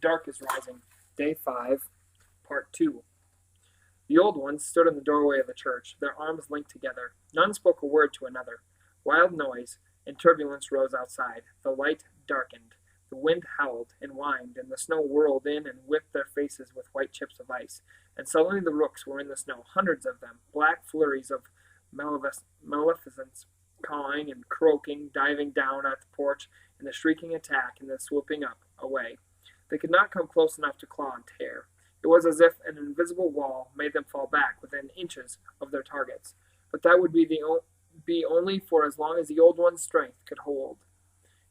dark is rising. Day 5, Part 2. The old ones stood in the doorway of the church, their arms linked together. None spoke a word to another. Wild noise and turbulence rose outside. The light darkened. The wind howled and whined, and the snow whirled in and whipped their faces with white chips of ice. And suddenly the rooks were in the snow, hundreds of them, black flurries of maleficence, cawing and croaking, diving down at the porch, and the shrieking attack and the swooping up, away. They could not come close enough to claw and tear. It was as if an invisible wall made them fall back within inches of their targets. But that would be only for as long as the old one's strength could hold.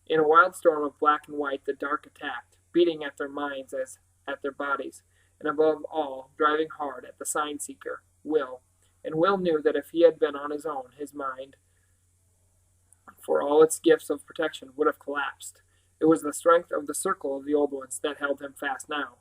In a wild storm of black and white, the dark attacked, beating at their minds as at their bodies, and above all, driving hard at the sign-seeker, Will. And Will knew that if he had been on his own, his mind, for all its gifts of protection, would have collapsed. It was the strength of the circle of the old ones that held him fast now.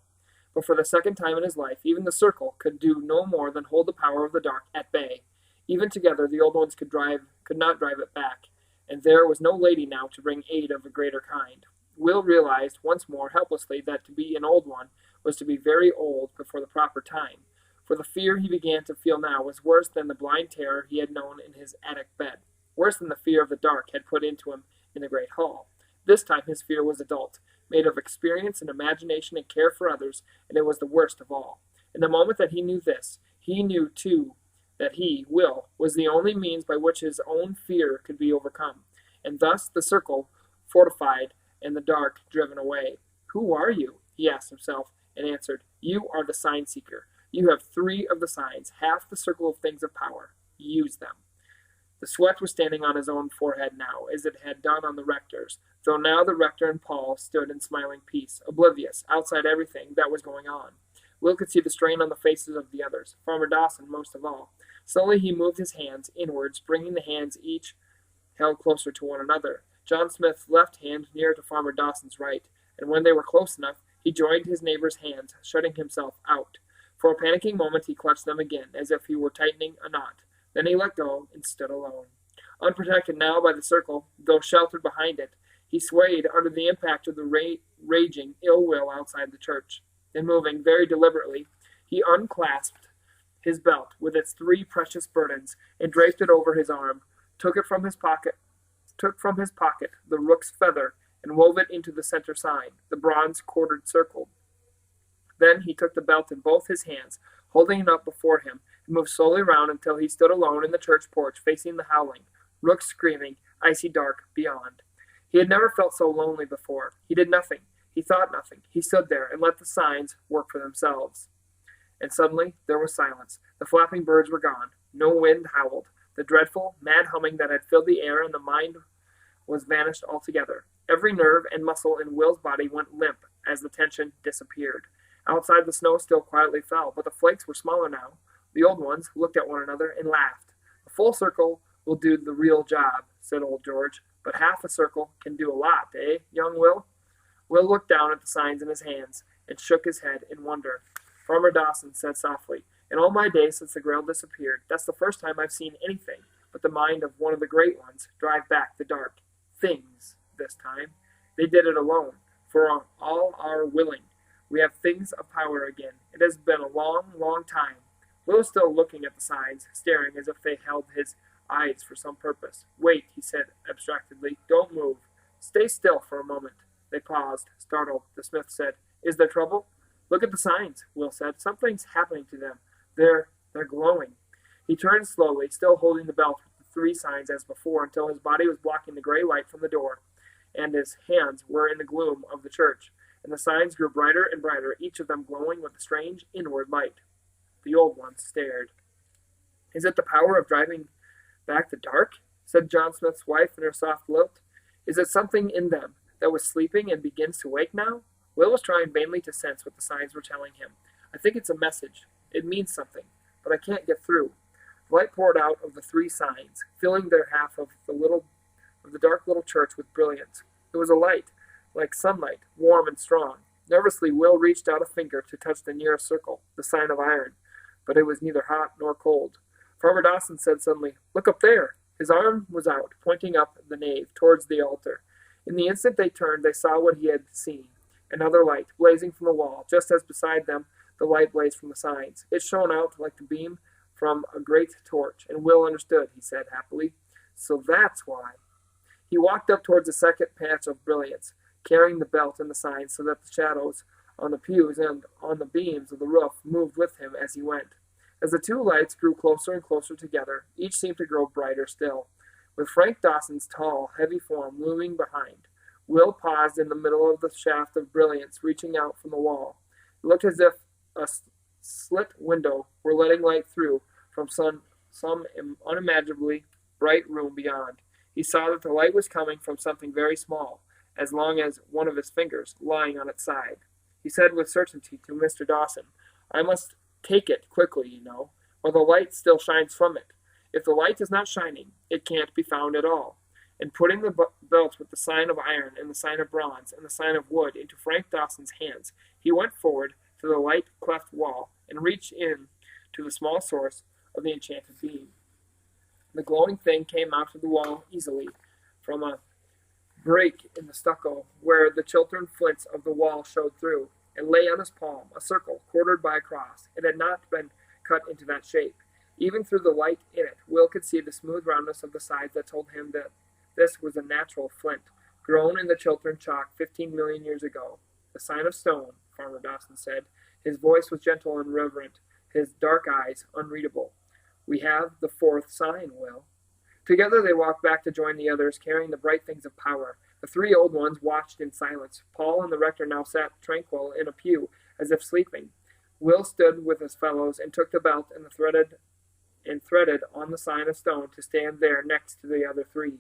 But for the second time in his life, even the circle could do no more than hold the power of the dark at bay. Even together, the old ones could not drive it back, and there was no lady now to bring aid of a greater kind. Will realized once more helplessly that to be an old one was to be very old before the proper time, for the fear he began to feel now was worse than the blind terror he had known in his attic bed, worse than the fear of the dark had put into him in the great hall. This time his fear was adult, made of experience and imagination and care for others, and it was the worst of all. In the moment that he knew this, he knew, too, that he, Will, was the only means by which his own fear could be overcome, and thus the circle fortified and the dark driven away. "Who are you?" he asked himself, and answered, "You are the sign-seeker. You have 3 of the signs, half the circle of things of power. Use them." The sweat was standing on his own forehead now, as it had done on the rector's, though now the rector and Paul stood in smiling peace, oblivious, outside everything that was going on. Will could see the strain on the faces of the others, Farmer Dawson most of all. Slowly he moved his hands inwards, bringing the hands each held closer to one another. John Smith's left hand near to Farmer Dawson's right, and when they were close enough, he joined his neighbor's hands, shutting himself out. For a panicking moment he clutched them again, as if he were tightening a knot. Then he let go and stood alone. Unprotected now by the circle, though sheltered behind it, he swayed under the impact of the raging ill will outside the church. Then moving very deliberately, he unclasped his belt with its 3 precious burdens and draped it over his arm, took from his pocket the rook's feather and wove it into the center sign, the bronze quartered circle. Then he took the belt in both his hands, holding it up before him, and moved slowly round until he stood alone in the church porch, facing the howling, rooks screaming, icy dark beyond. He had never felt so lonely before. He did nothing. He thought nothing. He stood there and let the signs work for themselves. And suddenly there was silence. The flapping birds were gone. No wind howled. The dreadful, mad humming that had filled the air and the mind was vanished altogether. Every nerve and muscle in Will's body went limp as the tension disappeared. Outside the snow still quietly fell, but the flakes were smaller now. The old ones looked at one another and laughed. "A full circle will do the real job," said old George, "but half a circle can do a lot, eh, young Will?" Will looked down at the signs in his hands and shook his head in wonder. Farmer Dawson said softly, "In all my days since the Grail disappeared, that's the first time I've seen anything but the mind of one of the great ones drive back the dark. Things, this time. They did it alone, for all our willing. We have things of power again. It has been a long, long time." Will was still looking at the signs, staring as if they held his eyes for some purpose. "Wait," he said abstractedly. "Don't move. Stay still for a moment." They paused, startled. The smith said, "Is there trouble?" "Look at the signs," Will said. "Something's happening to them. They're glowing." He turned slowly, still holding the belt with the 3 signs as before, until his body was blocking the gray light from the door, and his hands were in the gloom of the church, and the signs grew brighter and brighter, each of them glowing with a strange inward light. The old one stared. "Is it the power of driving back the dark?" said John Smith's wife in her soft lilt. "Is it something in them that was sleeping and begins to wake now?" Will was trying vainly to sense what the signs were telling him. "I think it's a message. It means something, but I can't get through." The light poured out of the 3 signs, filling their half of the dark little church with brilliance. It was a light, like sunlight, warm and strong. Nervously, Will reached out a finger to touch the nearest circle, the sign of iron, but it was neither hot nor cold. Farmer Dawson said suddenly, "Look up there." His arm was out, pointing up the nave, towards the altar. In the instant they turned, they saw what he had seen. Another light, blazing from the wall, just as beside them the light blazed from the signs. It shone out like the beam from a great torch, and Will understood, he said happily. So that's why. He walked up towards the second patch of brilliance, carrying the belt and the signs so that the shadows on the pews and on the beams of the roof moved with him as he went. As the two lights grew closer and closer together, each seemed to grow brighter still. With Frank Dawson's tall, heavy form looming behind, Will paused in the middle of the shaft of brilliance reaching out from the wall. It looked as if a slit window were letting light through from some unimaginably bright room beyond. He saw that the light was coming from something very small, as long as one of his fingers, lying on its side. He said with certainty to Mr. Dawson, I must take it quickly, you know, while the light still shines from it. If the light is not shining, it can't be found at all. And putting the belt with the sign of iron and the sign of bronze and the sign of wood into Frank Dawson's hands, he went forward to the light-cleft wall and reached in to the small source of the enchanted beam. The glowing thing came out of the wall easily from a break in the stucco where the chiltern flints of the wall showed through. It lay on his palm, a circle quartered by a cross. It had not been cut into that shape. Even through the light in it, Will could see the smooth roundness of the sides that told him that this was a natural flint, grown in the Chiltern chalk 15 million years ago. The sign of stone, Farmer Dawson said. His voice was gentle and reverent, his dark eyes unreadable. We have the fourth sign, Will. Together they walked back to join the others, carrying the bright things of power. The three old ones watched in silence. Paul and the rector now sat tranquil in a pew, as if sleeping. Will stood with his fellows and took the belt and threaded on the sign of stone to stand there next to the other three.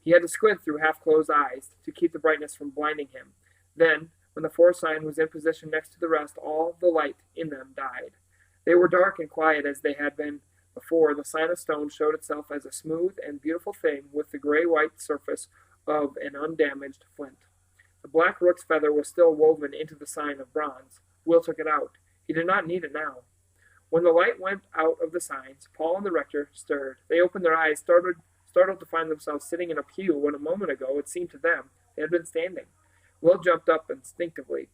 He had to squint through half-closed eyes to keep the brightness from blinding him. Then, when the fourth sign was in position next to the rest, all the light in them died. They were dark and quiet as they had been before. The sign of stone showed itself as a smooth and beautiful thing with the gray-white surface of an undamaged flint. The black rook's feather was still woven into the sign of bronze. Will took it out. He did not need it now. When the light went out of the signs, Paul and the rector stirred. They opened their eyes, startled to find themselves sitting in a pew when a moment ago it seemed to them they had been standing. Paul jumped up instinctively,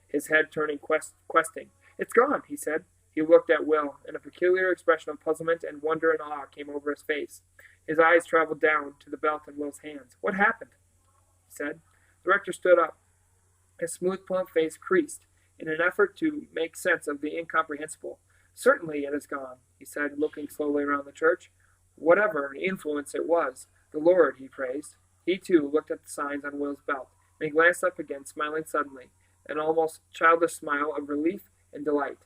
his head turning questing. It's gone, he said. He looked at Will, and a peculiar expression of puzzlement and wonder and awe came over his face. His eyes traveled down to the belt in Will's hands. What happened? He said. The rector stood up. His smooth, plump face creased in an effort to make sense of the incomprehensible. Certainly it is gone, he said, looking slowly around the church. Whatever influence it was, the Lord he praised. He, too, looked at the signs on Will's belt, and he glanced up again, smiling suddenly, an almost childish smile of relief and delight.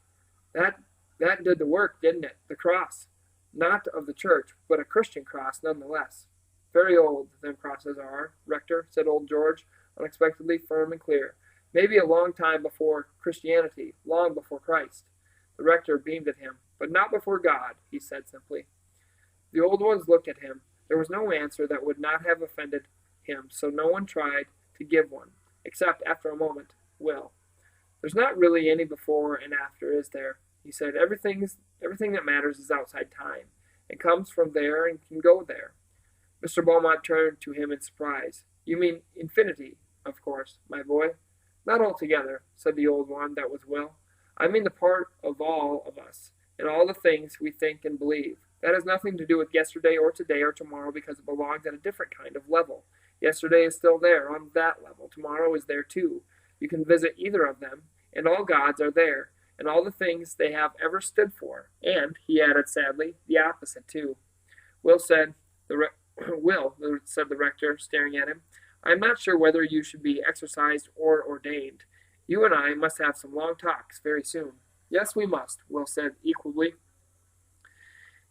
That did the work, didn't it? The cross. Not of the church, but a Christian cross nonetheless. Very old, them crosses are, Rector, said old George, unexpectedly firm and clear. Maybe a long time before Christianity, long before Christ. The rector beamed at him. But not before God, he said simply. The old ones looked at him. There was no answer that would not have offended him, so no one tried to give one, except, after a moment, Will. There's not really any before and after, is there? He said. Everything that matters is outside time. It comes from there and can go there. Mr. Beaumont turned to him in surprise. You mean infinity, of course, my boy. Not altogether, said the old one that was Will. I mean the part of all of us, and all the things we think and believe. That has nothing to do with yesterday or today or tomorrow because it belongs at a different kind of level. Yesterday is still there on that level. Tomorrow is there too. You can visit either of them, and all gods are there, and all the things they have ever stood for. And, he added sadly, the opposite too. Will, said the rector, staring at him, I am not sure whether you should be exorcised or ordained. You and I must have some long talks very soon. Yes, we must, Will said equably.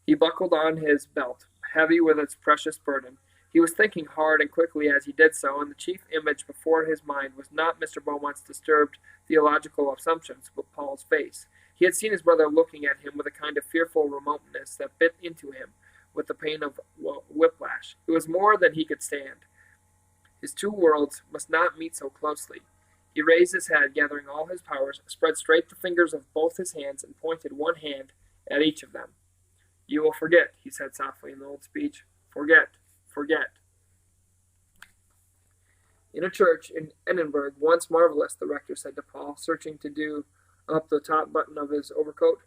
He buckled on his belt, heavy with its precious burden. He was thinking hard and quickly as he did so, and the chief image before his mind was not Mr. Beaumont's disturbed theological assumptions, but Paul's face. He had seen his brother looking at him with a kind of fearful remoteness that bit into him with the pain of whiplash. It was more than he could stand. His two worlds must not meet so closely. He raised his head, gathering all his powers, spread straight the fingers of both his hands, and pointed one hand at each of them. You will forget, he said softly in the old speech. Forget. In a church in Edinburgh, once marvelous, the rector said to Paul, searching to do up the top button of his overcoat.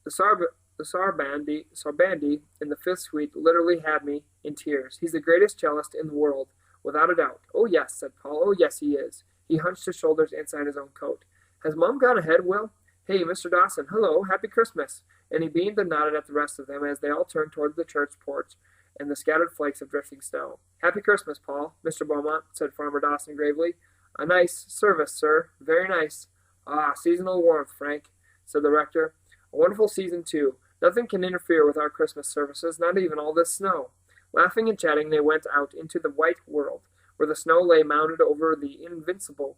The Sarbandi in the fifth suite literally had me in tears. He's the greatest cellist in the world, without a doubt. Oh, yes, said Paul. Oh, yes, he is. He hunched his shoulders inside his own coat. Has Mom gone ahead, Will? Hey, Mr. Dawson, hello, happy Christmas. And he beamed and nodded at the rest of them as they all turned toward the church porch and the scattered flakes of drifting snow. Happy Christmas, Paul, Mr. Beaumont, said Farmer Dawson gravely. A nice service, sir. Very nice. Ah, seasonal warmth, Frank, said the rector. A wonderful season, too. Nothing can interfere with our Christmas services, not even all this snow. Laughing and chatting, they went out into the white world, where the snow lay mounded over the invincible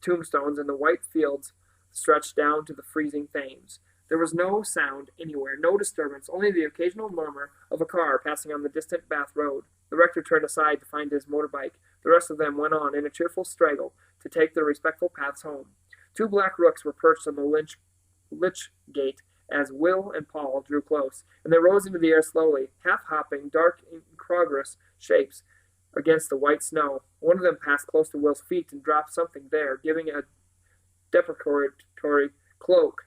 tombstones and the white fields stretched down to the freezing Thames. There was no sound anywhere, no disturbance, only the occasional murmur of a car passing on the distant Bath Road. The rector turned aside to find his motorbike. The rest of them went on in a cheerful straggle to take their respectful paths home. Two black rooks were perched on the lich gate as Will and Paul drew close, and they rose into the air slowly, half-hopping, dark, incongruous shapes against the white snow. One of them passed close to Will's feet and dropped something there, giving a deprecatory croak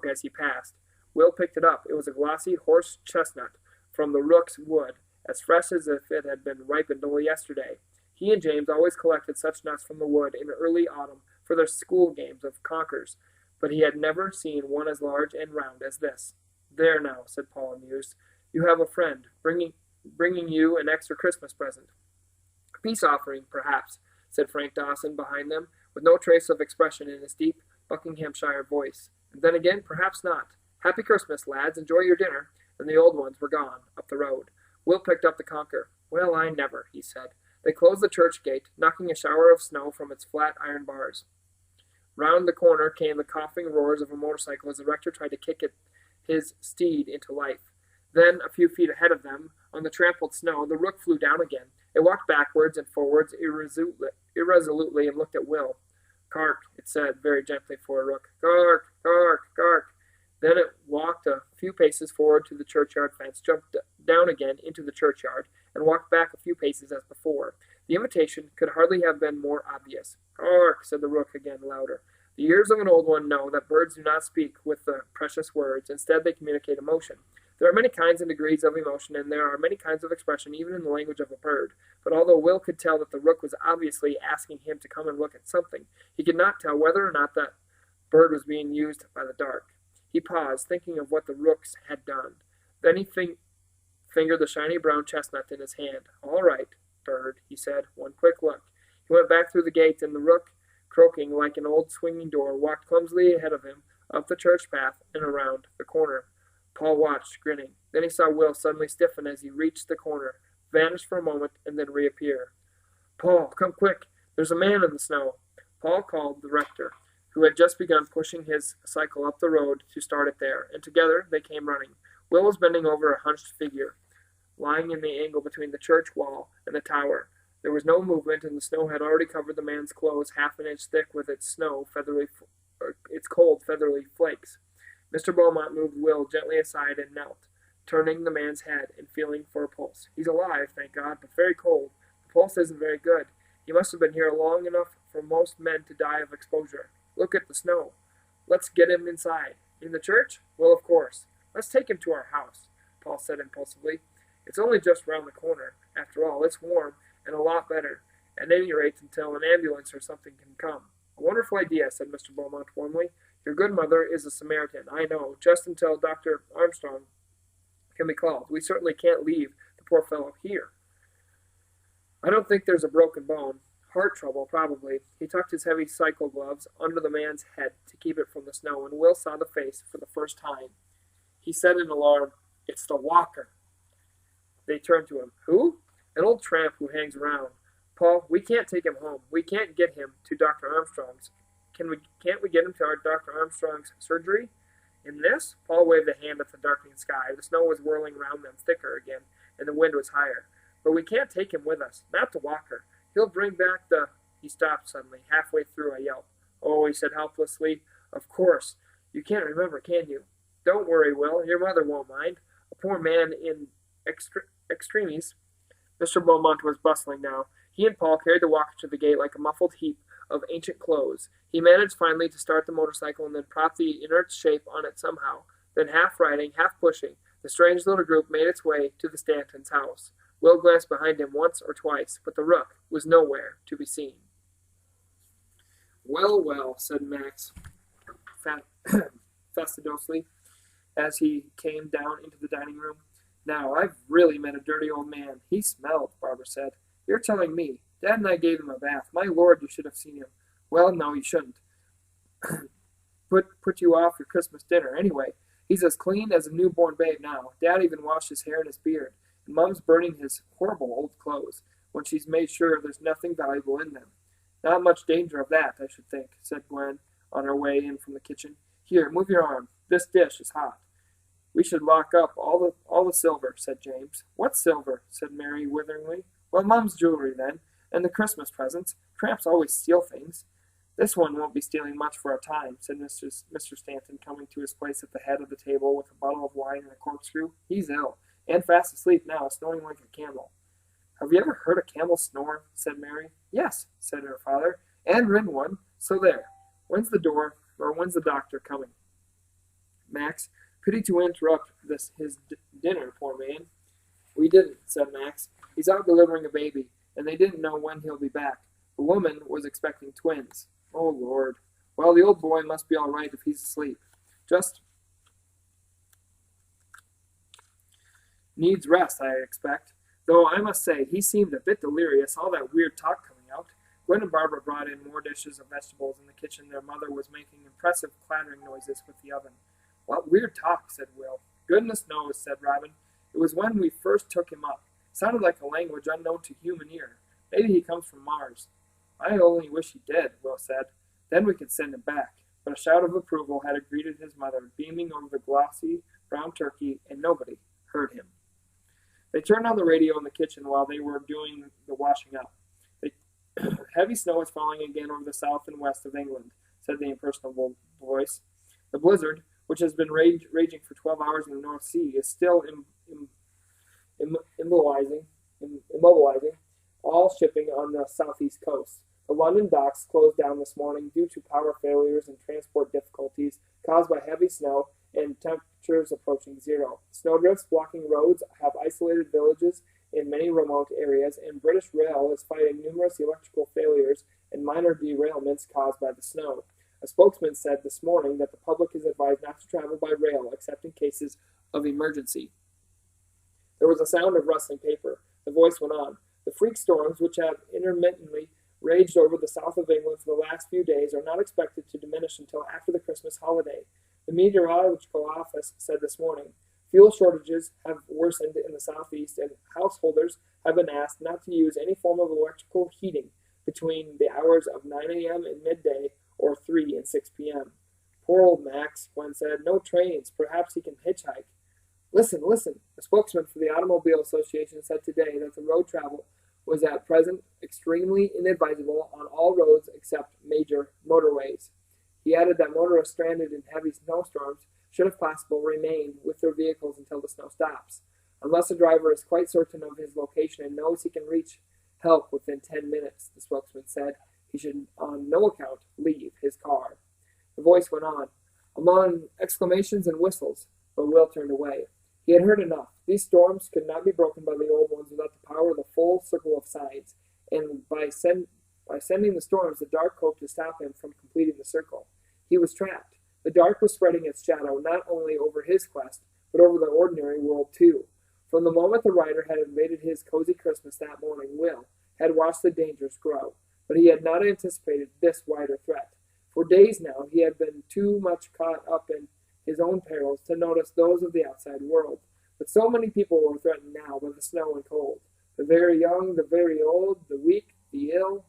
as he passed. Will picked it up. It was a glossy horse chestnut from the rook's wood, as fresh as if it had been ripened only yesterday. He and James always collected such nuts from the wood in early autumn for their school games of conkers, but he had never seen one as large and round as this. There now, said Paul, amused. You have a friend, bringing you an extra Christmas present. A peace offering, perhaps, said Frank Dawson behind them, with no trace of expression in his deep Buckinghamshire voice. And then again, perhaps not. Happy Christmas, lads. Enjoy your dinner. And the old ones were gone, up the road. Will picked up the conker. Well, I never, he said. They closed the church gate, knocking a shower of snow from its flat iron bars. Round the corner came the coughing roars of a motorcycle as the rector tried to kick his steed into life. Then, a few feet ahead of them, on the trampled snow, the rook flew down again. It walked backwards and forwards irresolutely and looked at Will. Cark, it said very gently for a rook. Cark, cark, cark. Then it walked a few paces forward to the churchyard fence, jumped down again into the churchyard, and walked back a few paces as before. The invitation could hardly have been more obvious. Cark, said the rook again, louder. The ears of an old one know that birds do not speak with the precious words. Instead, they communicate emotion. There are many kinds and degrees of emotion, and there are many kinds of expression, even in the language of a bird. But although Will could tell that the rook was obviously asking him to come and look at something, he could not tell whether or not that bird was being used by the dark. He paused, thinking of what the rooks had done. Then he fingered the shiny brown chestnut in his hand. All right, bird, he said. One quick look. He went back through the gate, and the rook, croaking like an old swinging door, walked clumsily ahead of him, up the church path, and around the corner. Paul watched, grinning. Then he saw Will suddenly stiffen as he reached the corner, vanish for a moment, and then reappear. Paul, come quick. There's a man in the snow. Paul called the rector, who had just begun pushing his cycle up the road to start it there, and together they came running. Will was bending over a hunched figure, lying in the angle between the church wall and the tower. There was no movement, and the snow had already covered the man's clothes half an inch thick with its cold, feathery flakes. Mr. Beaumont moved Will gently aside and knelt, turning the man's head and feeling for a pulse. He's alive, thank God, but very cold. The pulse isn't very good. He must have been here long enough for most men to die of exposure. Look at the snow. Let's get him inside. In the church? Well, of course. Let's take him to our house, Paul said impulsively. It's only just round the corner. After all, it's warm and a lot better, at any rate until an ambulance or something can come. A wonderful idea, said Mr. Beaumont warmly. Your good mother is a Samaritan, I know, just until Dr. Armstrong can be called. We certainly can't leave the poor fellow here. I don't think there's a broken bone. Heart trouble, probably. He tucked his heavy cycle gloves under the man's head to keep it from the snow, and Will saw the face for the first time. He said in alarm, It's the walker. They turned to him. Who? An old tramp who hangs around. Paul, we can't take him home. We can't get him to Dr. Armstrong's. Can't we get him to our Dr. Armstrong's surgery? In this? Paul waved a hand at the darkening sky. The snow was whirling round them thicker again, and the wind was higher. But we can't take him with us. Not the walker. He'll bring back the... He stopped suddenly, halfway through a yelp. Oh, he said helplessly. Of course. You can't remember, can you? Don't worry, Will. Your mother won't mind. A poor man in extremis. Mr. Beaumont was bustling now. He and Paul carried the walker to the gate like a muffled heap of ancient clothes. He managed finally to start the motorcycle and then prop the inert shape on it somehow. Then, half riding, half pushing, the strange little group made its way to the Stantons' house. Will glanced behind him once or twice, but the rook was nowhere to be seen. "Well, well," said Max fastidiously as he came down into the dining room. "Now, I've really met a dirty old man. He smelled," Barbara said. "You're telling me. Dad and I gave him a bath. My lord, you should have seen him." "Well, no, you shouldn't. Put you off your Christmas dinner. Anyway, he's as clean as a newborn babe now. Dad even washed his hair and his beard. And Mom's burning his horrible old clothes when she's made sure there's nothing valuable in them." "Not much danger of that, I should think," said Gwen on her way in from the kitchen. "Here, move your arm. This dish is hot." "We should lock up all the silver," said James. "What silver?" said Mary witheringly. "Well, Mom's jewelry, then, and the Christmas presents. Tramps always steal things." "This one won't be stealing much for a time," said Mr. Stanton, coming to his place at the head of the table with a bottle of wine and a corkscrew. "He's ill, and fast asleep now, snoring like a camel." "Have you ever heard a camel snore?" said Mary. "Yes," said her father, "and ridden one. So there. When's the doctor coming?" "Max, pity to interrupt his dinner, poor man." "We didn't," said Max. "He's out delivering a baby, and they didn't know when he'll be back. The woman was expecting twins. Oh, Lord. Well, the old boy must be all right if he's asleep. Just needs rest, I expect. Though I must say, he seemed a bit delirious, all that weird talk coming out." Gwen and Barbara brought in more dishes of vegetables in the kitchen. Their mother was making impressive clattering noises with the oven. "What weird talk?" said Will. "Goodness knows," said Robin. "It was when we first took him up. Sounded like a language unknown to human ear. Maybe he comes from Mars." "I only wish he did," Will said. "Then we could send him back." But a shout of approval had greeted his mother, beaming over the glossy brown turkey, and nobody heard him. They turned on the radio in the kitchen while they were doing the washing up. "Heavy snow is falling again over the south and west of England," said the impersonal voice. "The blizzard, which has been raging for 12 hours in the North Sea, is still immobilizing all shipping on the southeast coast. The London docks closed down this morning due to power failures and transport difficulties caused by heavy snow and temperatures approaching zero. Snowdrifts blocking roads have isolated villages in many remote areas, and British Rail is fighting numerous electrical failures and minor derailments caused by the snow. A spokesman said this morning that the public is advised not to travel by rail except in cases of emergency." There was a sound of rustling paper. The voice went on. "The freak storms, which have intermittently raged over the south of England for the last few days, are not expected to diminish until after the Christmas holiday. The Meteorological Office said this morning. Fuel shortages have worsened in the southeast, and householders have been asked not to use any form of electrical heating between the hours of 9 a.m. and midday or 3 and 6 p.m. "Poor old Max," Gwen said. "No trains. Perhaps he can hitchhike." Listen. A spokesman for the Automobile Association said today that the road travel was at present extremely inadvisable on all roads except major motorways. He added that motorists stranded in heavy snowstorms should, if possible, remain with their vehicles until the snow stops. Unless a driver is quite certain of his location and knows he can reach help within 10 minutes, the spokesman said, he should on no account leave his car. The voice went on, among exclamations and whistles, but Will turned away. He had heard enough. These storms could not be broken by the old ones without the power of the full circle of signs, and by sending the storms, the dark hoped to stop him from completing the circle. He was trapped. The dark was spreading its shadow not only over his quest, but over the ordinary world too. From the moment the rider had invaded his cozy Christmas that morning, Will had watched the dangers grow, but he had not anticipated this wider threat. For days now he had been too much caught up in his own perils to notice those of the outside world. But so many people were threatened now by the snow and cold. The very young, the very old, the weak, the ill.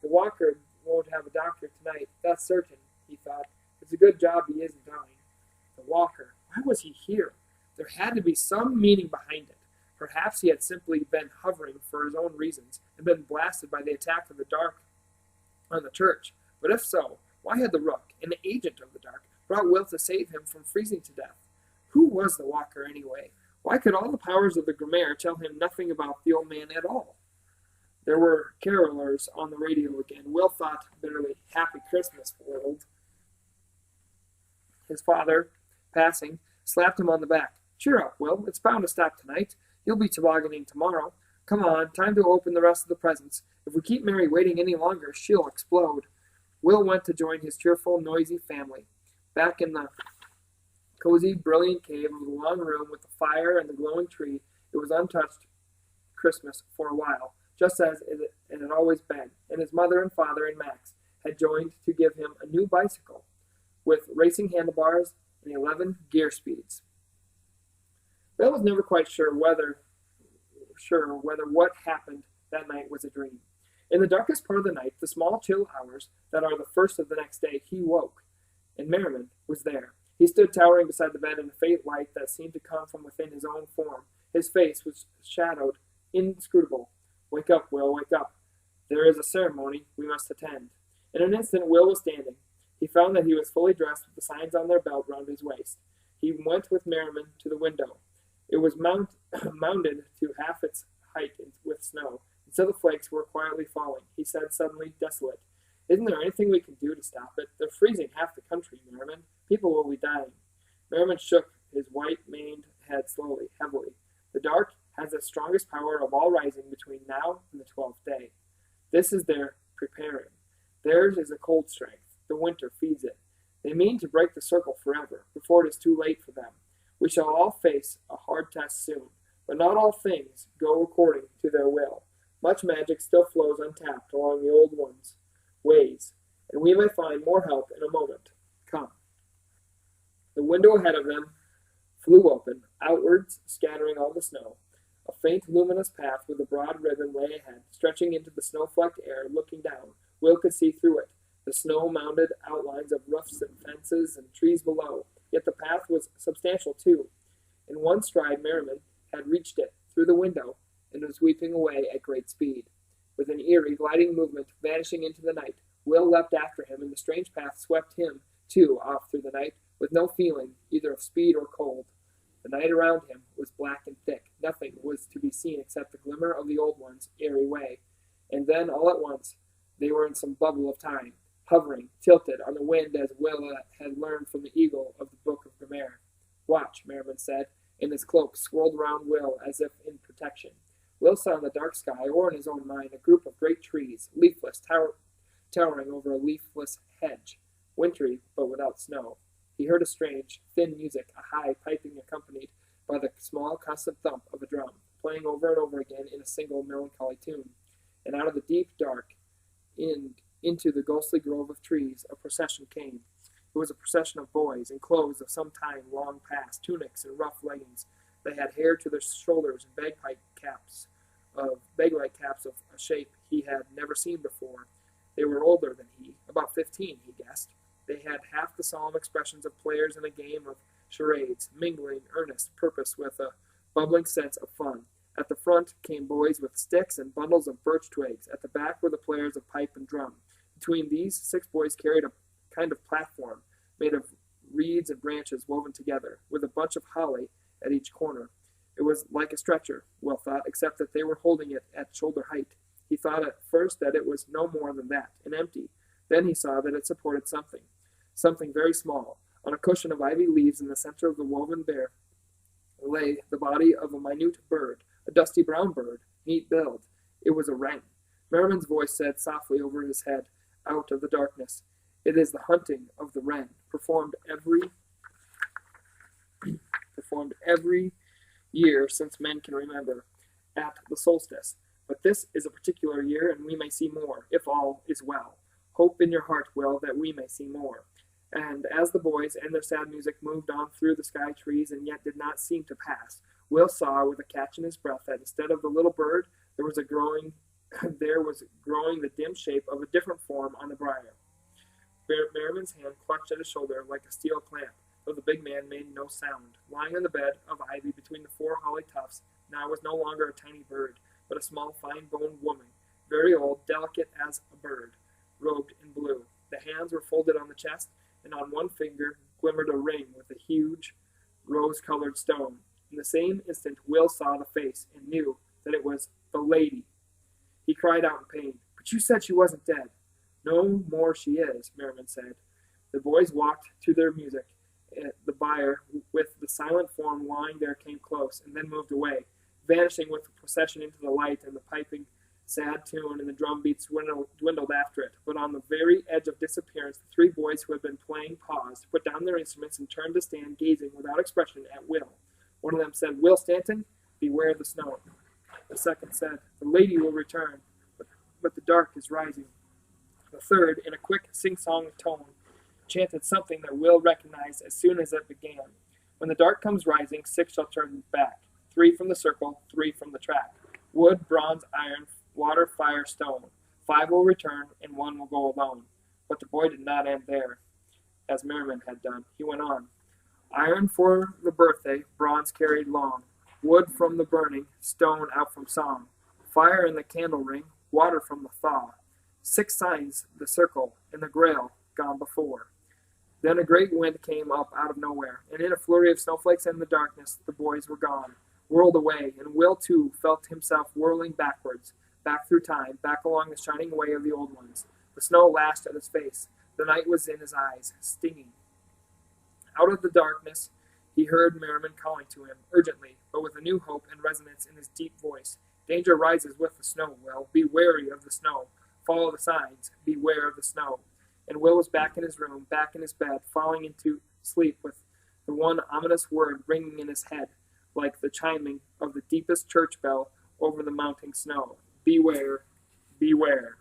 The walker won't have a doctor tonight, that's certain, he thought. It's a good job he isn't dying. The walker, why was he here? There had to be some meaning behind it. Perhaps he had simply been hovering for his own reasons and been blasted by the attack of the dark on the church. But if so, why had the rook, an agent of the dark, brought Will to save him from freezing to death? Who was the walker anyway? Why could all the powers of the Grimaire tell him nothing about the old man at all? There were carolers on the radio again. Will thought bitterly, "Happy Christmas, world." His father, passing, slapped him on the back. "Cheer up, Will. It's bound to stop tonight. You'll be tobogganing tomorrow. Come on, time to open the rest of the presents. If we keep Mary waiting any longer, she'll explode." Will went to join his cheerful, noisy family. Back in the cozy, brilliant cave of the long room with the fire and the glowing tree, it was untouched Christmas for a while, just as it had always been, and his mother and father and Max had joined to give him a new bicycle with racing handlebars and 11 gear speeds. Bill was never quite sure whether what happened that night was a dream. In the darkest part of the night, the small chill hours that are the first of the next day, he woke, and Merriman was there. He stood towering beside the bed in a faint light that seemed to come from within his own form. His face was shadowed, inscrutable. "Wake up, Will, wake up. There is a ceremony we must attend." In an instant, Will was standing. He found that he was fully dressed with the signs on their belt round his waist. He went with Merriman to the window. It was mounded to half its height with snow. Instead of flakes were quietly falling. He said suddenly, desolate, "Isn't there anything we can do to stop it? They're freezing half the country, Merriman. People will be dying." Merriman shook his white-maned head slowly, heavily. "The dark has the strongest power of all rising between now and the 12th day. This is their preparing. Theirs is a cold strength. The winter feeds it. They mean to break the circle forever, before it is too late for them. We shall all face a hard test soon, but not all things go according to their will. Much magic still flows untapped along the old ones' ways, and we may find more help in a moment. Come." The window ahead of them flew open, outwards scattering all the snow. A faint luminous path with a broad ribbon lay ahead, stretching into the snow-flecked air. Looking down, Will could see through it the snow-mounded outlines of roofs and fences and trees below. Yet the path was substantial too. In one stride Merriman had reached it through the window and was sweeping away at great speed. With an eerie, gliding movement, vanishing into the night, Will leapt after him, and the strange path swept him, too, off through the night, with no feeling either of speed or cold. The night around him was black and thick. Nothing was to be seen except the glimmer of the old one's airy way. And then, all at once, they were in some bubble of time, hovering, tilted on the wind as Will had learned from the eagle of the Book of Gomer. "Watch," Merriman said, and his cloak swirled round Will as if in protection. Will saw in the dark sky, or in his own mind, a group of great trees, leafless, towering over a leafless hedge, wintry but without snow. He heard a strange, thin music, a high piping accompanied by the small, constant thump of a drum, playing over and over again in a single melancholy tune. And out of the deep dark, into the ghostly grove of trees, a procession came. It was a procession of boys, in clothes of some time long past, tunics and rough leggings. They had hair to their shoulders and bag-like caps of a shape he had never seen before. They were older than he, about 15, he guessed. They had half the solemn expressions of players in a game of charades, mingling earnest purpose with a bubbling sense of fun. At the front came boys with sticks and bundles of birch twigs. At the back were the players of pipe and drum. Between these, 6 boys carried a kind of platform made of reeds and branches woven together, with a bunch of holly at each corner. It was like a stretcher, Will thought, except that they were holding it at shoulder height. He thought at first that it was no more than that, and empty. Then he saw that it supported something very small. On a cushion of ivy leaves in the center of the woven bare lay the body of a minute bird, a dusty brown bird, neat build. It was a wren. Merriman's voice said softly over his head, out of the darkness, "It is the hunting of the wren, performed every year since men can remember, at the solstice. But this is a particular year, and we may see more, if all is well. Hope in your heart, Will, that we may see more." And as the boys and their sad music moved on through the sky trees and yet did not seem to pass, Will saw with a catch in his breath that instead of the little bird, there was growing the dim shape of a different form on the briar. Merriman's hand clutched at his shoulder like a steel clamp, though the big man made no sound. Lying on the bed of ivy between the 4 holly tufts now was no longer a tiny bird, but a small, fine-boned woman, very old, delicate as a bird, robed in blue. The hands were folded on the chest, and on one finger glimmered a ring with a huge, rose-colored stone. In the same instant, Will saw the face and knew that it was the lady. He cried out in pain. But you said she wasn't dead. No more she is, Merriman said. The boys walked to their music. The bier, with the silent form lying there, came close, and then moved away, vanishing with the procession into the light, and the piping sad tune and the drum beats dwindled after it. But on the very edge of disappearance, the three boys who had been playing paused, put down their instruments, and turned to stand gazing without expression at Will. One of them said, "Will Stanton, beware of the snow." The second said, "The lady will return, but the dark is rising." The third, in a quick sing-song tone, chanted something that Will recognized as soon as it began. "When the dark comes rising, 6 shall turn back. 3 from the circle, 3 from the track. Wood, bronze, iron, water, fire, stone. 5 will return, and 1 will go alone." But the boy did not end there, as Merriman had done. He went on. "Iron for the birthday, bronze carried long. Wood from the burning, stone out from song. Fire in the candle ring, water from the thaw. 6 signs the circle, and the grail gone before." Then a great wind came up out of nowhere, and in a flurry of snowflakes and the darkness, the boys were gone, whirled away, and Will, too, felt himself whirling backwards, back through time, back along the shining way of the old ones. The snow lashed at his face. The night was in his eyes, stinging. Out of the darkness, he heard Merriman calling to him, urgently, but with a new hope and resonance in his deep voice. "Danger rises with the snow, Will. Be wary of the snow. Follow the signs. Beware of the snow." And Will was back in his room, back in his bed, falling into sleep with the one ominous word ringing in his head, like the chiming of the deepest church bell over the mounting snow. "Beware, beware."